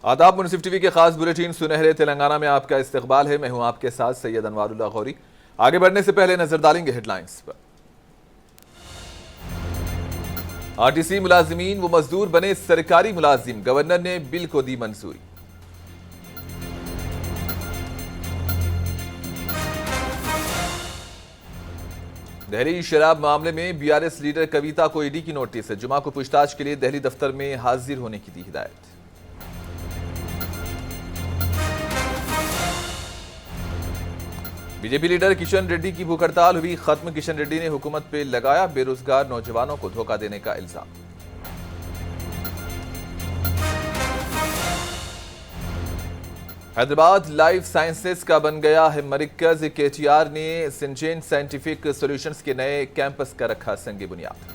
आदाब। मुनसिफ टीवी के खास बुलेटिन सुनहरे तेलंगाना में आपका इस्तकबाल है। मैं हूं आपके साथ सैयद अनवारुल्लाह गौरी। आगे बढ़ने से पहले नजर डालेंगे हेडलाइंस पर। आरटीसी मुलाजिमीन व मजदूर बने सरकारी मुलाजिम, गवर्नर ने बिल को दी मंजूरी। दिल्ली शराब मामले में बीआरएस लीडर कविता को ईडी की नोटिस, जुमा को पूछताछ के लिए दिल्ली दफ्तर में हाजिर होने की दी हिदायत। बीजेपी लीडर किशन रेड्डी की भूख हड़ताल हुई खत्म, किशन रेड्डी ने हुकूमत पे लगाया बेरोजगार नौजवानों को धोखा देने का इल्जाम। हैदराबाद लाइफ साइंसेज का बन गया है मरकज, केटीआर ने सिंजेन साइंटिफिक सॉल्यूशंस के नए कैंपस का रखा संग बुनियाद।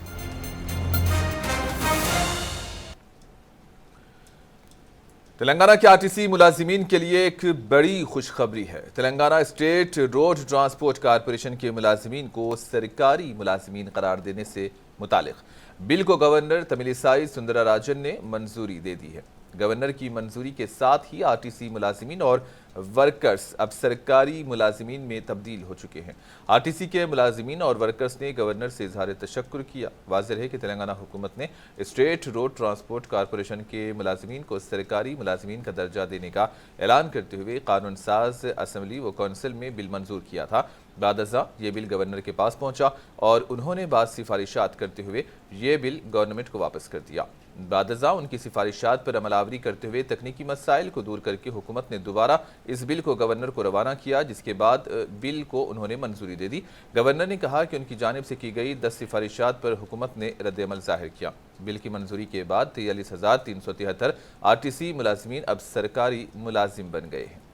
तेलंगाना के आरटीसी मुलाजिमीन के लिए एक बड़ी खुशखबरी है। Telangana state road transport corporation के मुलाजिमीन को सरकारी मुलाजिमीन करार देने से मुतालिक बिल को गवर्नर तमिलिसाई सुंदरराजन ने मंजूरी दे दी है। गवर्नर की मंजूरी के साथ ही आरटीसी मुलाजिमीन और वर्कर्स अब सरकारी मुलाजिमीन में तब्दील हो चुके हैं। आरटीसी के मुलाजिमीन और वर्कर्स ने गवर्नर से इजहार तशक्कुर किया। वाज़ेह है कि तेलंगाना हुकूमत ने स्टेट रोड ट्रांसपोर्ट कॉरपोरेशन के मुलाजिमीन को सरकारी मुलाजिमीन का दर्जा देने का ऐलान करते हुए कानून साज असम्बली व कौंसिल में बिल मंजूर किया था। बादजा ये बिल गवर्नर के पास पहुंचा और उन्होंने बाद सिफारिशात करते हुए ये बिल गवर्नमेंट को वापस कर दिया। बादजा उनकी सिफारिशात पर अमलावरी करते हुए तकनीकी मसाइल को दूर करके हुकूमत ने दोबारा इस बिल को गवर्नर को रवाना किया, जिसके बाद बिल को उन्होंने मंजूरी दे दी। गवर्नर ने कहा कि उनकी जानिब से की गई 10 सिफारिशात पर हुकूमत ने रद्द-ए-अमल जाहिर किया। बिल की मंजूरी के बाद 43,373 आरटीसी मुलाजिमीन अब सरकारी मुलाजिम बन गए हैं।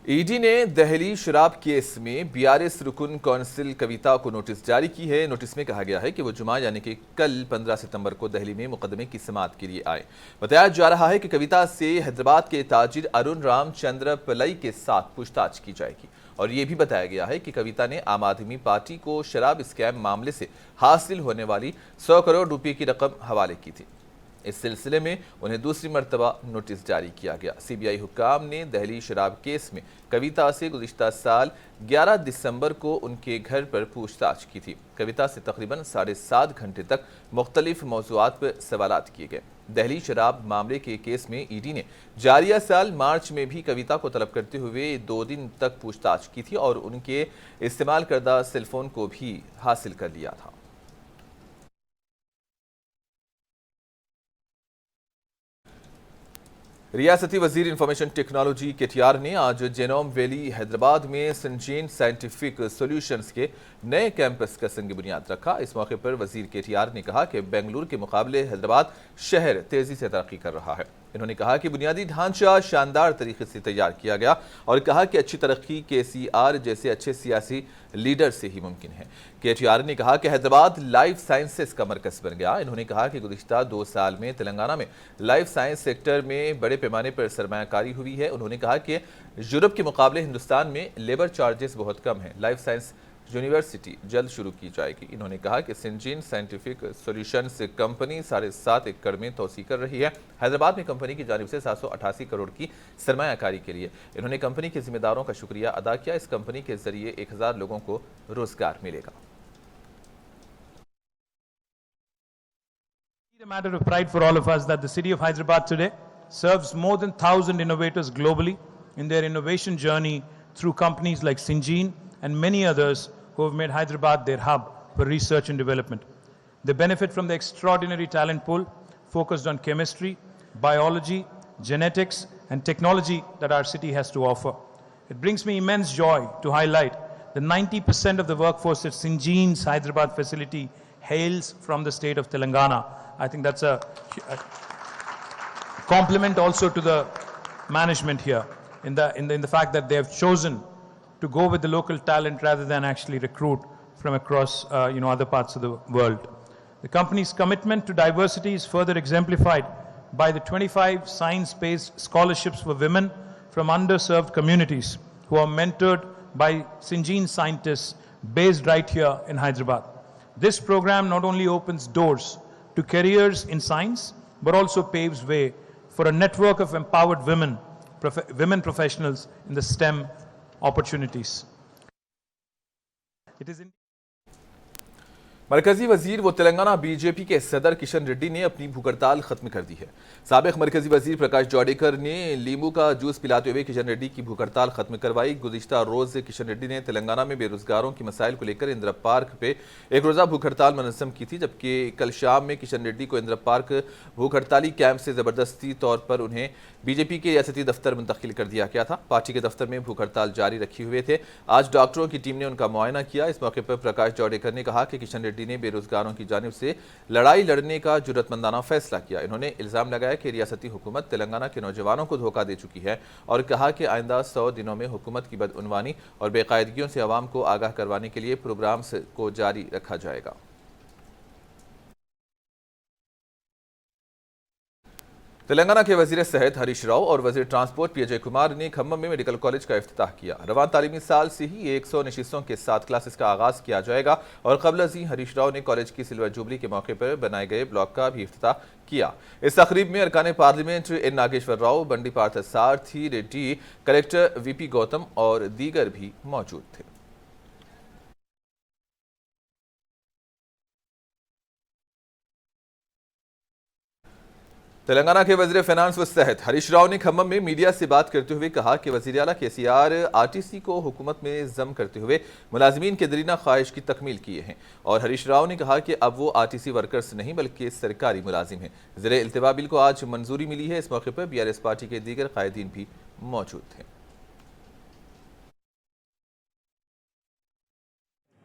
ईडी ने दिल्ली शराब केस में बीआरएस रुकन कौंसिल कविता को नोटिस जारी की है। नोटिस में कहा गया है कि वो जुमा यानी कि कल 15 सितंबर को दिल्ली में मुकदमे की समाअत के लिए आए। बताया जा रहा है कि कविता से हैदराबाद के ताजिर अरुण रामचंद्र पलई के साथ पूछताछ की जाएगी और ये भी बताया गया है कि कविता ने आम आदमी पार्टी को शराब स्कैम मामले से हासिल होने वाली 100 करोड़ रुपए की रकम हवाले की थी। इस सिलसिले में उन्हें दूसरी मर्तबा नोटिस जारी किया गया। सीबीआई हुक्काम ने दिल्ली शराब केस में कविता से गुज़िश्ता साल 11 दिसंबर को उनके घर पर पूछताछ की थी। कविता से तकरीबन 7.5 घंटे तक मुख्तलिफ मौज़ूआत पर सवालात किए गए। दिल्ली शराब मामले के केस में ईडी ने जारिया साल मार्च में भी कविता को तलब करते हुए 2 दिन तक पूछताछ की थी और उनके इस्तेमाल करदा सेलफोन को भी हासिल कर लिया था। रियासती वजीर इंफॉर्मेशन टेक्नोलॉजी केटीआर ने आज जेनोम वैली हैदराबाद में सिंजेन साइंटिफिक सॉल्यूशंस के नए कैंपस का संग बुनियाद रखा। इस मौके पर वजीर केटीआर ने कहा कि बेंगलुरु के मुकाबले हैदराबाद शहर तेजी से तरक्की कर रहा है। इन्होंने कहा कि बुनियादी ढांचा शानदार तरीके से तैयार किया गया और कहा कि अच्छी तरक्की केसीआर जैसे अच्छे सियासी लीडर से ही मुमकिन है। केटीआर ने कहा कि हैदराबाद लाइफ साइंसेज का मरकज बन गया। इन्होंने कहा कि गुज़िश्ता 2 साल में तेलंगाना में लाइफ साइंस सेक्टर में बड़े पैमाने पर सरमायाकारी हुई है। उन्होंने कहा कि यूरोप के मुकाबले हिंदुस्तान में लेबर चार्जेस बहुत कम हैं। लाइफ साइंस यूनिवर्सिटी जल्द शुरू की जाएगी। इन्होंने कहा कि सिंजेन साइंटिफिक सॉल्यूशंस कंपनी 7.5 एकड़ में तोसी कर रही है। हैदराबाद में कंपनी की जानिब से 788 करोड़ की सरमायाकारी के लिए इन्होंने कंपनी के जिम्मेदारों का शुक्रिया अदा किया। इस कंपनी के जरिए 1000 लोगों को रोजगार मिलेगा। A matter of pride for all of us that the city of Hyderabad today serves more than 1,000 innovators globally in their innovation journey through companies like Syngene and many others who have made Hyderabad their hub for research and development. They benefit from the extraordinary talent pool focused on chemistry, biology, genetics, and technology that our city has to offer. It brings me immense joy to highlight that 90% of the workforce at Syngene's Hyderabad facility hails from the state of Telangana. I think that's a compliment also to the management here in the fact that they have chosen to go with the local talent rather than actually recruit from across other parts of the world. The company's commitment to diversity is further exemplified by the 25 science-based scholarships for women from underserved communities who are mentored by Syngene scientists based right here in Hyderabad. This program not only opens doors to careers in science, but also paves way for a network of empowered women professionals in the STEM opportunities. It is in मरकजी वजीर व Telangana BJP के सदर किशन रेड्डी ने अपनी भूख हड़ताल खत्म कर दी है। साबिक मरकजी वजीर प्रकाश जावड़ेकर ने लींबू का जूस पिलाते हुए किशन रेड्डी की भूख हड़ताल खत्म करवाई। गुज़िश्ता रोज किशन रेड्डी ने तेलंगाना में बेरोजगारों की मसाइल को लेकर इंदिरा पार्क पे एक रोज़ा भूख हड़ताल मुनज़्ज़म की थी, जबकि कल शाम में किशन रेड्डी को इंदिरा पार्क भूख हड़ताली कैंप से ज़बरदस्ती तौर पर उन्हें बीजेपी के रियासती दफ्तर मुंतकिल कर दिया गया था। पार्टी के दफ्तर में भूख हड़ताल जारी रखे हुए थे। आज डॉक्टरों की टीम ने उनका मुआयना किया। इस मौके पर प्रकाश जावड़ेकर ने कहा कि किशन रेड्डी ने बेरोजगारों की जानिब से लड़ाई लड़ने का जुर्रतमंदाना फैसला किया। इन्होंने इल्जाम लगाया कि रियासती हुकूमत तेलंगाना के नौजवानों को धोखा दे चुकी है और कहा कि आइंदा 100 दिनों में हुकूमत की बदउनवानी और बेकायदगियों से अवाम को आगाह करवाने के लिए प्रोग्राम्स को जारी रखा जाएगा। तेलंगाना के वजीर सेहत हरीश राव और वजीर ट्रांसपोर्ट पी.अजय कुमार ने खम्मम में मेडिकल कॉलेज का इफ्तिताह किया। रवान तालीमी साल से ही 100 नशिस्तों के साथ क्लासेस का आगाज किया जाएगा और कबल अज़ीं हरीश राव ने कॉलेज की सिल्वर जुबली के मौके पर बनाए गए ब्लॉक का भी इफ्तिताह किया। इस तकरीब में अरकान पार्लियामेंट एन नागेश्वर राव, बंडी पार्थसारथी रेड्डी, कलेक्टर वीपी गौतम और दीगर भी मौजूद थे। तेलंगाना के वज़ीर फाइनेंस व सेहत हरीश राव ने खम्मम में मीडिया से बात करते हुए कहा कि वज़ीर आला केसीआर आरटीसी को हुकूमत में जम करते हुए मुलाजिमीन के दरीना ख्वाहिश की तकमील किए हैं और हरीश राव ने कहा कि अब वो आरटीसी वर्कर्स नहीं बल्कि सरकारी मुलाजिम हैं। ज़ेरे इल्तिवा बिल को आज मंजूरी मिली है। इस मौके पर बीआरएस पार्टी के दीगर कायदीन भी मौजूद थे।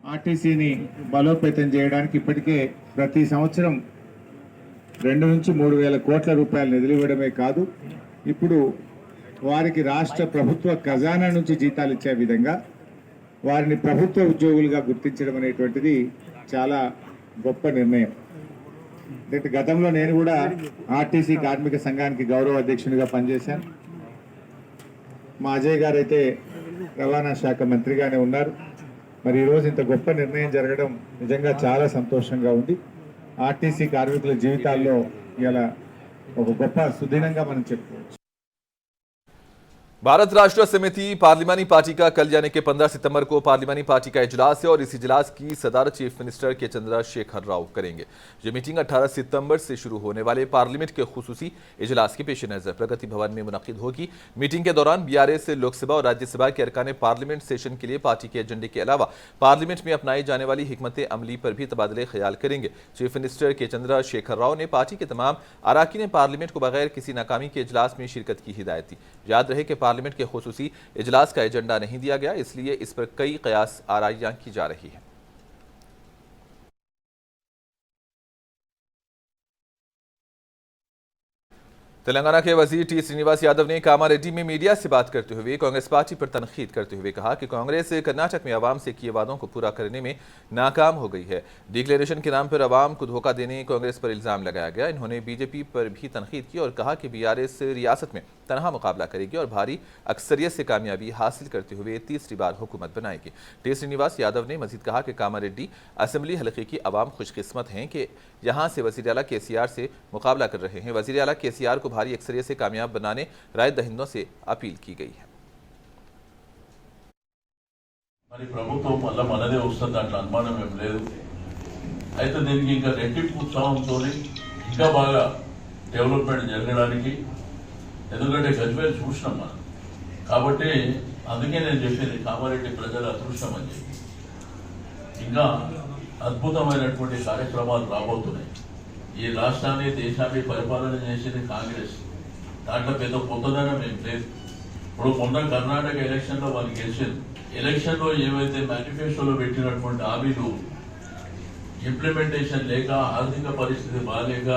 ఆర్టీసీని బలోపేతం చేయడానికి ఇప్పటికే ప్రతి సంవత్సరం 2 నుంచి 3 వేల కోట్ల రూపాయలు నిధులు ఇవ్వడమే కాదు, ఇప్పుడు వారికి రాష్ట్ర ప్రభుత్వ ఖజానా నుంచి జీతాలు ఇచ్చే విధంగా వారిని ప్రభుత్వ ఉద్యోగులుగా గుర్తించడం అనేటువంటిది చాలా గొప్ప నిర్ణయం. గతంలో నేను కూడా ఆర్టీసీ కార్మిక సంఘానికి గౌరవ అధ్యక్షునిగా పనిచేశాను. మా అజయ్ గారు అయితే రవాణా శాఖ మంత్రిగానే ఉన్నారు. మరి ఈరోజు ఇంత గొప్ప నిర్ణయం జరగడం నిజంగా చాలా సంతోషంగా ఉంది. ఆర్టీసీ కార్మికుల జీవితాల్లో ఇలా ఒక గొప్ప సుదినంగా మనం చెప్పుకోవచ్చు. भारत राष्ट्र समिति पार्लिमानी पार्टी का कल यानी कि 15 सितंबर को पार्लिमानी पार्टी का इजलास है और इस इजलास की सदारत चीफ मिनिस्टर के चंद्रशेखर राव करेंगे। ये मीटिंग 18 सितंबर से शुरू होने वाले पार्लियामेंट के खुसूसी इजलास के पेश नजर प्रगति भवन में मुनक्किद होगी। मीटिंग के दौरान बीआरएस लोकसभा और राज्यसभा के अरकान पार्लियामेंट सेशन के लिए पार्टी के एजेंडे के अलावा पार्लियामेंट में अपनाई जाने वाली हिकमत अमली पर भी तबादले ख्याल करेंगे। चीफ मिनिस्टर के चंद्रशेखर राव ने पार्टी के तमाम अरकान पार्लियामेंट को बगैर किसी नाकामी के इजलास में शिरकत की हिदायत दी। याद रहे कि पार्लियामेंट के खुसूसी इजलास का एजेंडा नहीं दिया गया, इसलिए इस पर कई कयास आराइयां की जा रही है। तेलंगाना के वजीर टी श्रीनिवास यादव ने कामारेड्डी में मीडिया से बात करते हुए कांग्रेस पार्टी पर तनकीद करते हुए कहा कि कांग्रेस कर्नाटक में आवाम से किए वादों को पूरा करने में नाकाम हो गई है। डिक्लेरेशन के नाम पर आवाम को धोखा देने कांग्रेस पर इल्जाम लगाया गया। इन्होंने बीजेपी पर भी तनकीद की और कहा कि बीआरएस रियासत में तनहा मुकाबला करेगी और भारी अक्सरियत से कामयाबी हासिल करते हुए तीसरी बार हुकूमत बनाएगी। टी श्रीनिवास यादव ने मजीद कहा कि कामारेड्डी असेंबली हलके की आवाम खुशकिस्मत हैं कि यहाँ से वज़ीर आला केसीआर से मुकाबला कर रहे हैं। वज़ीर आला केसीआर को भारी अक्सरियत से कामयाब बनाने राय दहिंदों से अपील की गई है। మరి ప్రభుత్వం మళ్ళా మనదే వస్తుంది, అట్లా అనుమానం ఏం లేదు. అయితే దీనికి ఇంకా రెట్టింపు ఉత్సాహంతో ఇంకా బాగా డెవలప్మెంట్ జరగడానికి, ఎందుకంటే గజ్వేల్ చూసినాం మనం, కాబట్టి అందుకే నేను చెప్పింది కామారెడ్డి ప్రజల అదృష్టం అని చెప్పి. ఇంకా అద్భుతమైనటువంటి కార్యక్రమాలు రాబోతున్నాయి. ఈ రాష్ట్రాన్ని దేశాన్ని పరిపాలన చేసేది కాంగ్రెస్, దాంట్లో పెద్ద కొత్తదనం ఏం లేదు. ఇప్పుడు మొన్న కర్ణాటక ఎలక్షన్ లో వాళ్ళు గెలిచారు. ఎలక్షన్ లో ఏవైతే మేనిఫెస్టోలో పెట్టినటువంటి హామీలు ఇంప్లిమెంటేషన్ లేక, ఆర్థిక పరిస్థితి బాగాలేక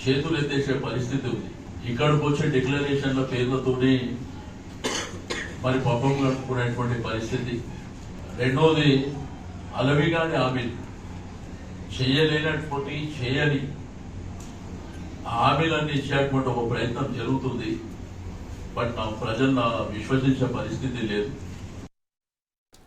చేతులు ఎత్తేసే పరిస్థితి ఉంది. ఇక్కడికి వచ్చే డిక్లరేషన్ల పేర్లతోటి మరి పబ్బం గడుపుకునేటువంటి పరిస్థితి. రెండోది అలవిగానే హామీలు, చేయలేనటువంటి చేయని హామీలన్నీ ఇచ్చేటువంటి ఒక ప్రయత్నం జరుగుతుంది. బట్ నా ప్రజలు విశ్వసించే పరిస్థితి లేదు.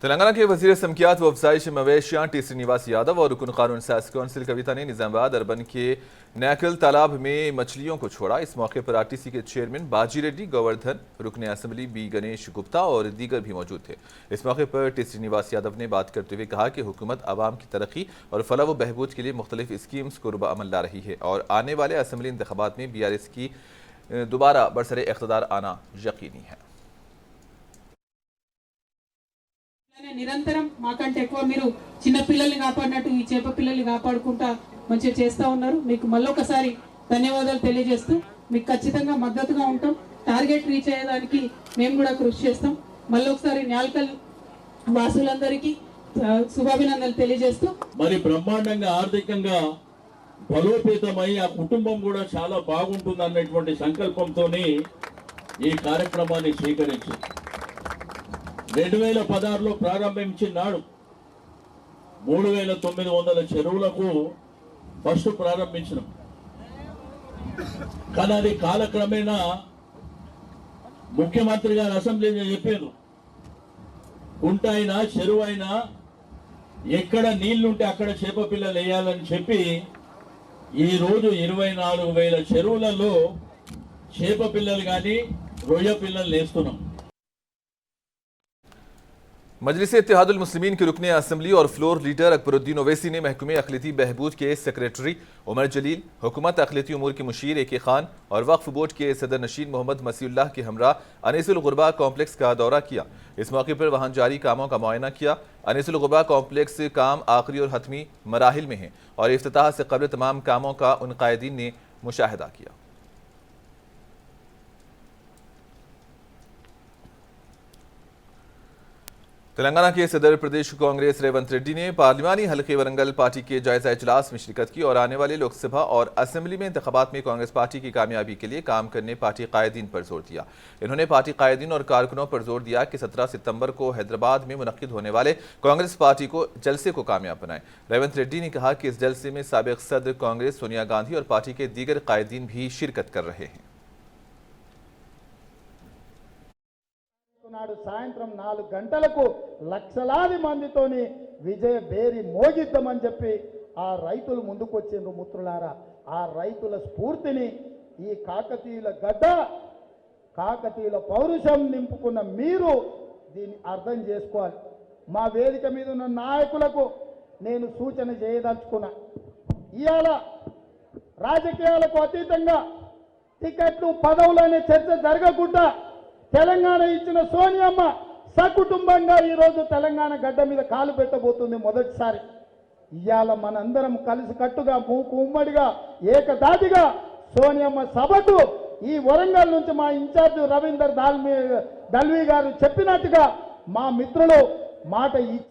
तेलंगाना के वजीर समकियात व अफजाइश मवेशियाँ टी श्रीनिवास यादव और रुकन कानून साज कौंसिल कविता ने निजामाबाद अर्बन के नैकल तालाब में मछलियों को छोड़ा। इस मौके पर आरटीसी के चेयरमैन बाजी रेड्डी, गोवर्धन, रुकन असेंबली बी गणेश गुप्ता और दीगर भी मौजूद थे। इस मौके पर टी श्रीनिवास यादव ने बात करते हुए कहा कि हुकूमत आवाम की तरक्की और फलाह व बहबूद के लिए मुख्तलिफ स्कीम्स को रुबा अमल ला रही है और आने वाले असेंबली इंतखाबात में BRS की दोबारा बरसरे इख्तिदार आना यकीनी है। నిరంతరం మాకంటే ఎక్కువ మీరు చిన్న పిల్లల్ని కాపాడినట్టు ఈ చేప పిల్లల్ని కాపాడుకుంటా మంచిగా చేస్తా ఉన్నారు। మీకు మళ్ళొకసారి ధన్యవాదాలు తెలియజేస్తూ మీకు ఖచ్చితంగా మద్దతుగా ఉంటాం। టార్గెట్ రీచ్ అయ్యేదానికి మేము కూడా కృషి చేస్తాం। మళ్ళొకసారి న్యాల్కల్ వాసులందరికీ శుభాభినందనలు తెలియజేస్తూ మరి బ్రహ్మాండంగా ఆర్థికంగా బలోపేతమై ఆ కుటుంబం కూడా చాలా బాగుంటుంది అన్నటువంటి సంకల్పంతోనే ఈ కార్యక్రమాన్ని స్వీకరించారు। 2016లో ప్రారంభించిన నాడు 3900 చెరువులకు ఫస్ట్ ప్రారంభించినాం। కానీ అది కాలక్రమేణా ముఖ్యమంత్రి గారు అసెంబ్లీలో చెప్పారు, కుంట అయినా చెరువు అయినా ఎక్కడ నీళ్లుంటే అక్కడ చేప పిల్లలు వేయాలని చెప్పి ఈ రోజు 24000 చెరువులలో చేప పిల్లలు కానీ రొయ్య పిల్లలు వేస్తున్నాం। मजलिस इत्तेहादुल मुस्लिमीन के रुकने असेंबली और फ्लोर लीडर अकबरुद्दीन ओवैसी ने महकमे अखिलती बहबूद के सेक्रेटरी उमर जलील, हुकूमत अखिलती उमूर के मुशीर AK खान और वक्फ बोर्ड के सदर नशीन मोहम्मद मसीउल्लाह के हमरा अनीसुल गुरबा कॉम्प्लेक्स का दौरा किया। इस मौके पर वहाँ जारी कामों का मुआयना किया। अनीसुल गुरबा कॉम्प्लेक्स काम आखिरी और हतमी मराहिल में है और इफ्तिताह से कबल तमाम कामों का उन कायदीन ने मुशाहिदा किया। तेलंगाना के सदर प्रदेश कांग्रेस रेवंत रेड्डी ने पार्लिमानी हल्के वरंगल पार्टी के जायजा इजलास में शिरकत की और आने वाले लोकसभा और असेंबली में इंतखाबात में कांग्रेस पार्टी की कामयाबी के लिए काम करने पार्टी कायदीन पर जोर दिया। इन्होंने पार्टी कायदीन और कारकुनों पर जोर दिया कि 17 सितंबर को हैदराबाद में मुनक्किद होने वाले कांग्रेस पार्टी को जलसे को कामयाब बनाएं। रेवंत रेड्डी ने कहा कि इस जलसे में साबिक सदर कांग्रेस सोनिया गांधी और पार्टी के दीगर कायदीन भी शिरकत कर रहे हैं। నాడు సాయంత్రం 4 గంటలకు లక్షలాది మందితోని విజయ బేరి మోగిద్దామని చెప్పి ఆ రైతులు ముందుకు వచ్చిండ్రు మిత్రులారా। ఆ రైతుల స్ఫూర్తిని ఈ కాకతీయుల గడ్డ, కాకతీయుల పౌరుషం నింపుకున్న మీరు దీన్ని అర్థం చేసుకోవాలి। మా వేదిక మీద ఉన్న నాయకులకు నేను సూచన చేయదలుచుకున్నా, ఇవాళ రాజకీయాలకు అతీతంగా టికెట్లు పదవులు అనే చర్చ జరగకుండా తెలంగాణ ఇచ్చిన సోనియమ్మ సకుటుంబంగా ఈ రోజు తెలంగాణ గడ్డ మీద కాలు పెట్టబోతుంది మొదటిసారి। ఇయాల మనందరం కలిసి కట్టుగా మూకు ఉమ్మడిగా ఏకదాటిగా సోనియమ్మ సభకు ఈ వరంగల్ నుంచి మా ఇన్ఛార్జ్ రవీందర్ దల్వి గారు చెప్పినట్టుగా మా మిత్రులు మాట ఇచ్చి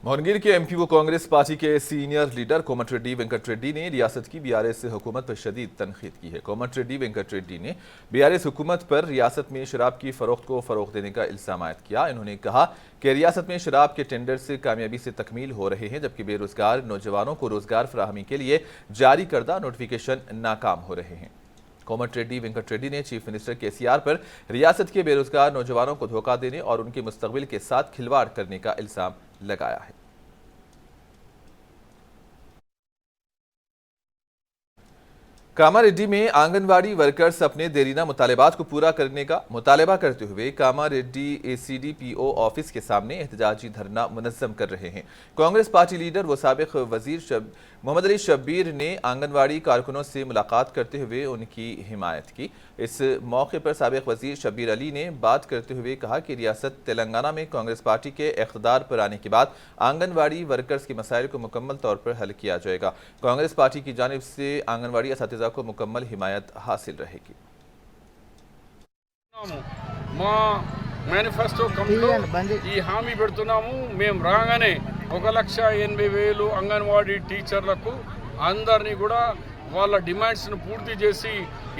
मोहनगिर के MP व कांग्रेस पार्टी के सीनियर लीडर कोमट रेड्डी वेंकट रेड्डी ने रियासत की BRS हुकूमत पर शदीद तनखीद की है। कोमट रेड्डी वेंकट रेड्डी ने BRS हुकूमत पर रियासत में शराब की फरोख्त को फ़रोग़ देने का इल्ज़ाम आयद किया। इन्होंने कहा कि रियासत में शराब के टेंडर से कामयाबी से तकमील हो रहे हैं, जबकि बेरोज़गार नौजवानों को रोज़गार फराहमी के लिए जारी करदा नोटिफिकेशन नाकाम हो रहे हैं। कोमट रेड्डी वेंकट रेड्डी ने चीफ मिनिस्टर KCR पर रियासत के बेरोजगार नौजवानों को धोखा देने और उनके मुस्तकबिल के साथ खिलवाड़ करने का इल्जाम लगाया है। कामारेड्डी में आंगनवाड़ी वर्कर्स अपने देरीना मुतालबात को पूरा करने का मुतालबा करते हुए कामारेड्डी ACDPO ऑफिस के सामने एहतजाजी धरना मुनज़्ज़म कर रहे हैं। कांग्रेस पार्टी लीडर व साबिक वजीर मोहम्मद अली शब्बीर ने आंगनवाड़ी कारकुनों से मुलाकात करते हुए उनकी हिमायत की। इस मौके पर साबिक वजीर शब्बीर अली ने बात करते हुए कहा कि रियासत तेलंगाना में कांग्रेस पार्टी के इख्तिदार पर आने के बाद आंगनवाड़ी वर्कर्स के मसाइल को मुकम्मल तौर पर हल किया जाएगा। कांग्रेस पार्टी की जानिब से आंगनवाड़ी असातिज़ा को मुकम्मल हिमायत हासिल रहेगी। మేనిఫెస్టో కంలో ఈ హామీ పెడుతున్నాము। మేము రాగానే 1,80,000 అంగన్వాడీ టీచర్లకు అందరినీ కూడా వాళ్ళ డిమాండ్స్ను పూర్తి చేసి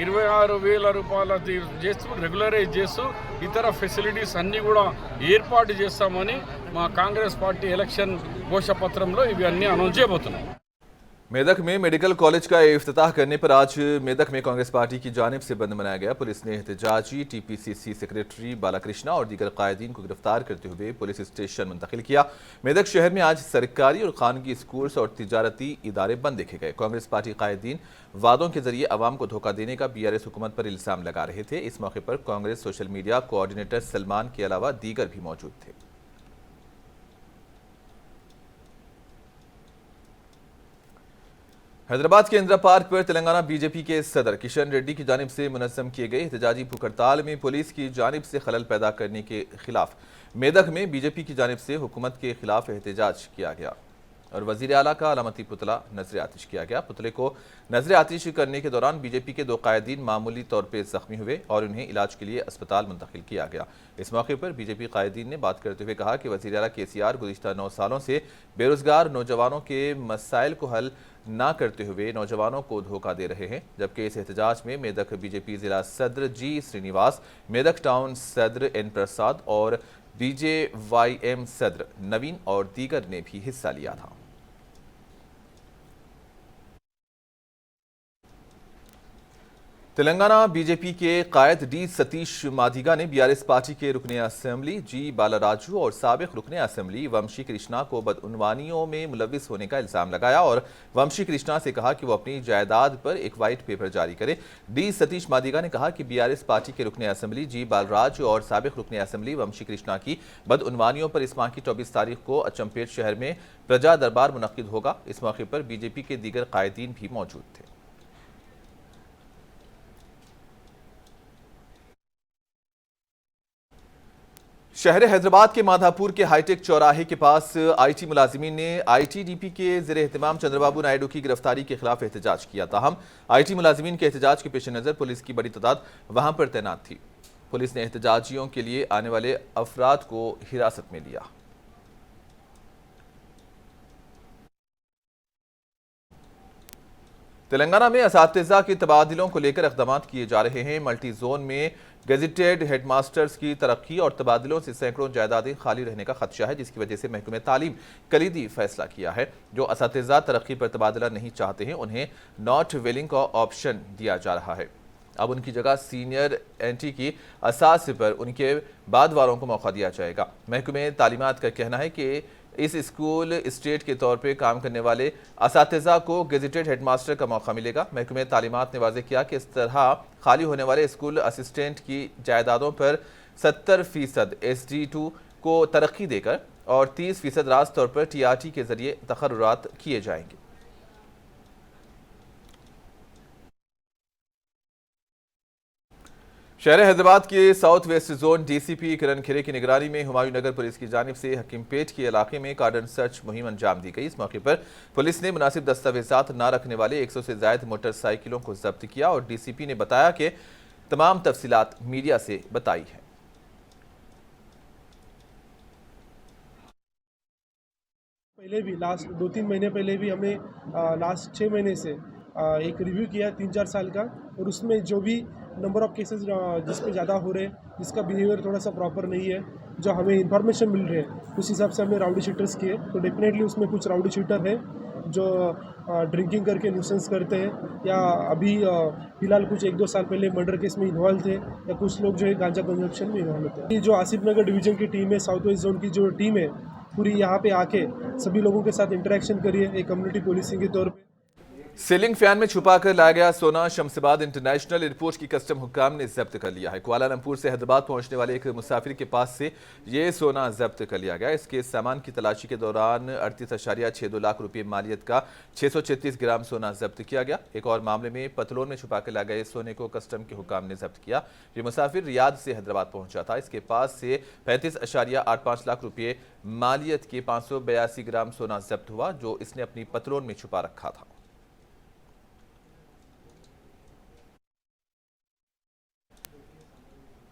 26,000 రూపాయలు చేస్తూ రెగ్యులరైజ్ చేస్తూ ఇతర ఫెసిలిటీస్ అన్నీ కూడా ఏర్పాటు చేస్తామని మా కాంగ్రెస్ పార్టీ ఎలక్షన్ ఘోషపత్రంలో ఇవి అన్నీ అనౌన్స్ చేయబోతున్నాం। मेदक में मेडिकल कॉलेज का इफ्तिताह करने पर आज मेदक में कांग्रेस पार्टी की जानिब से बंद मनाया गया। पुलिस ने एहतजाजी टीपीसीसी सेक्रेटरी बालाकृष्णा और दीगर कायदीन को गिरफ्तार करते हुए पुलिस स्टेशन मुंतकिल किया। मेदक शहर में आज सरकारी और खानगी स्कूल्स और तिजारती इदारे बंद देखे गए। कांग्रेस पार्टी कायदीन वादों के जरिए अवाम को धोखा देने का बीआरएस हुकूमत पर इल्जाम लगा रहे थे। इस मौके पर Congress social media coordinator Salman के अलावा दीगर भी मौजूद थे। हैदराबाद के इंदिरा पार्क पर तेलंगाना बीजेपी के सदर किशन रेड्डी की जानिब से मुनज़्ज़म किए गए एहतजाजी भूख हड़ताल में पुलिस की जानिब से खलल पैदा करने के खिलाफ मेदक में बीजेपी की जानिब से हुकूमत के खिलाफ एहतजाज किया गया और वज़ीर आला का अलामती पुतला नजर आतिश किया गया। पुतले को नजर आतिश करने के दौरान बीजेपी के 2 कायदीन मामूली तौर पर जख्मी हुए और उन्हें इलाज के लिए अस्पताल मुंतकिल किया गया। इस मौके पर बीजेपी कायदीन ने बात करते हुए कहा कि वज़ीर आला केसीआर गुज़िश्ता 9 सालों से बेरोजगार नौजवानों के मसाइल को हल ना करते हुए नौजवानों को धोखा दे रहे हैं। जबकि इस एहतजाज में मेदक बीजेपी जिला सदर जी श्रीनिवास, मेदक टाउन सदर एन प्रसाद और BJYM सदर नवीन और दीगर ने भी हिस्सा लिया था। तेलंगाना बीजेपी के कायद डी सतीश मादिगा ने बीआरएस पार्टी के रुकने असेंबली जी बालाराजू और साबिक रुकने असेंबली वंशी कृष्णा को बदउनवानियों में मुलविस होने का इल्जाम लगाया और वंशी कृष्णा से कहा कि वो अपनी जायदाद पर एक व्हाइट पेपर जारी करे। डी सतीश मादिगा ने कहा कि बीआरएस पार्टी के रुकने असेंबली जी बालराज और साबिक रुकने असेंबली वंशी कृष्णा की बदउनवानियों पर इस माह की 24 तारीख को अचंपेट शहर में प्रजा दरबार मुनक्किद होगा। इस मौके पर बीजेपी के दीगर कायदीन भी मौजूद थे। शहर हैदराबाद के माधापुर के हाईटेक चौराहे के पास आईटी मुलाजिमीन ने आईटीडीपी के ज़ेर एहतमाम चंद्रबाबू नायडू की गिरफ्तारी के खिलाफ एहतजाज किया। ताहम आईटी मुलाजिमीन के एहतजाज के पेश नज़र पुलिस की बड़ी तादाद वहां पर तैनात थी। पुलिस ने एहतजाजियों के लिए आने वाले अफराद को हिरासत में लिया। तेलंगाना में असातिज़ा के तबादलों को लेकर इक़दाम किए जा रहे हैं। मल्टी जोन में गेजेटेड हेडमास्टर्स की तरक्की और तबादलों से सैकड़ों जायदादें खाली रहने का खदशा है, जिसकी वजह से महकमे तालीम कलीदी फैसला किया है। जो असातिज़ा तरक्की पर तबादला नहीं चाहते हैं उन्हें नॉट विलिंग का ऑप्शन दिया जा रहा है। अब उनकी जगह सीनियर एंटी की असास पर उनके बाद वालों को मौका दिया जाएगा। महकमे तालीमात का कहना है कि इस स्कूल स्टेट के तौर पे काम करने वाले असातिज़ा को गेजेटेड हेडमास्टर का मौका मिलेगा। महकमे तालीमात ने वाज़ेह किया कि इस तरह खाली होने वाले स्कूल असिस्टेंट की जायदादों पर 70% SD2 को तरक्की देकर और 30% रास्त तौर पर TRT के जरिए तकर्रुरात किए जाएंगे। शहर हैदराबाद के साउथ वेस्ट जोन DCP किरण खेरे की निगरानी में हुमायूं नगर पुलिस की जानिब से हकीमपेट के इलाके में कार्डन सर्च मुहिम अंजाम दी गई। इस मौके पर पुलिस ने मुनासिब दस्तावेजात न रखने वाले 100 से ज्यादा मोटरसाइकिलों को जब्त किया और DCP ने बताया कि तमाम तफसीलात मीडिया से बताई है। पहले भी लास्ट 2-3 महीने पहले भी हमने लास्ट 6 महीने से एक रिव्यू किया 3-4 साल का, और उसमें जो भी नंबर ऑफ केसेस जिस पे ज़्यादा हो रहे हैं, जिसका बिहेवियर थोड़ा सा प्रॉपर नहीं है, जो हमें इंफॉर्मेशन मिल रही है उस हिसाब से हमने राउडी शूटर्स किए। तो डेफिनेटली उसमें कुछ राउडी शूटर है जो ड्रिंकिंग करके न्यूसेंस करते हैं, या अभी फिलहाल कुछ 1-2 साल पहले मर्डर केस में इन्वॉल्व थे, या कुछ लोग जो है गांजा कंजप्शन में इन्वॉल्व होते हैं। ये जो आसिफ नगर डिवीज़न की टीम है, साउथ वेस्ट जोन की जो टीम है, पूरी यहाँ पे आके सभी लोगों के साथ इंटरेक्शन करिए एक कम्युनिटी पुलिसिंग के तौर पे। सीलिंग फैन में छुपा कर लाया गया सोना शमशाबाद इंटरनेशनल एयरपोर्ट की कस्टम हुक्काम ने जब्त कर लिया है। कुआलालंपुर से हैदराबाद पहुंचने वाले एक मुसाफिर के पास से ये सोना जब्त कर लिया गया। इसके सामान की तलाशी के दौरान 38.62 लाख रुपये मालियत का 636 ग्राम सोना जब्त किया गया। एक और मामले में पतलोन में छुपा कर लाए गए सोने को कस्टम के हुक्काम ने जब्त किया। ये मुसाफिर रियाद से हैदराबाद पहुंचा था। इसके पास से 35.85 लाख रुपये मालियत के 582 ग्राम सोना जब्त हुआ, जो इसने अपनी पतलोन में छुपा रखा था।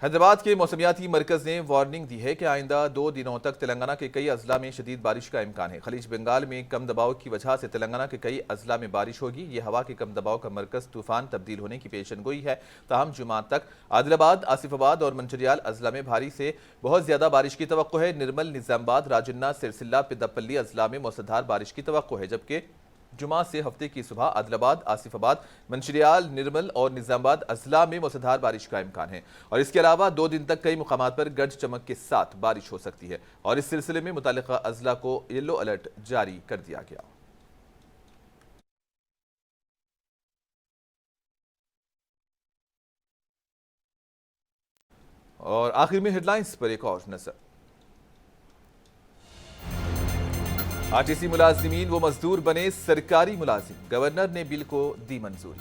हैदराबाद के मौसमियाती मरकज ने वार्निंग दी है कि आइंदा 2 दिनों तक तेलंगाना के कई अजला में शदीद बारिश का इम्कान है। खलीज बंगाल में कम दबाव की वजह से तेलंगाना के कई अजला में बारिश होगी। ये हवा के कम दबाव का मरकज तूफान तब्दील होने की पेशनगोई है। ताहम जुमा तक आदिलाबाद, आसिफाबाद और मंचरियाल अजला में भारी से बहुत ज्यादा बारिश की तवक्को है। निर्मल, निजामाबाद, राजन्ना, सिरसिल्ला, पिद्दापल्ली अजला में मौसलाधार बारिश की तवक्को है, जबकि जुमा से हफ्ते की सुबह आदिलाबाद, आसिफाबाद, मंशिरियाल, निर्मल और निजामाबाद अजला में मूसलाधार बारिश का इम्कान है और इसके अलावा 2 दिन तक कई मुकामात पर गरज चमक के साथ बारिश हो सकती है और इस सिलसिले में मुतालिका अजला को येलो अलर्ट जारी कर दिया गया। और आखिर में हेडलाइंस पर एक और नजर। आरटीसी मुलाजिमीन वो मजदूर बने सरकारी मुलाजिम, गवर्नर ने बिल को दी मंजूरी।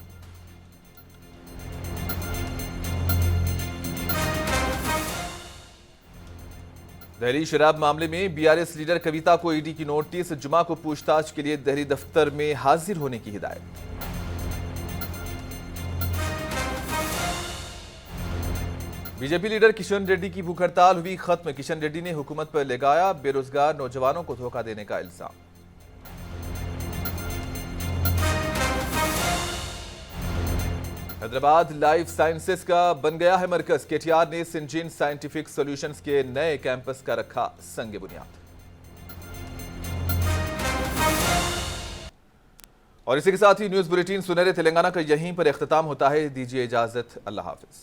दिल्ली शराब मामले में बीआरएस लीडर कविता को ईडी की नोटिस, जुमा को पूछताछ के लिए दिल्ली दफ्तर में हाजिर होने की हिदायत। बीजेपी लीडर किशन रेड्डी की भूख हड़ताल हुई खत्म, किशन रेड्डी ने हुकूमत पर लगाया बेरोजगार नौजवानों को धोखा देने का इल्जाम। हैदराबाद लाइफ साइंसेस का बन गया है मरकज, केटीआर ने सिंजीन साइंटिफिक सॉल्यूशंस के नए कैंपस का रखा संग बुनियाद। और इसी के साथ ही न्यूज बुलेटिन सुनहरे तेलंगाना का यहीं पर इख्तिताम होता है। दीजिए इजाजत, अल्लाह हाफिज।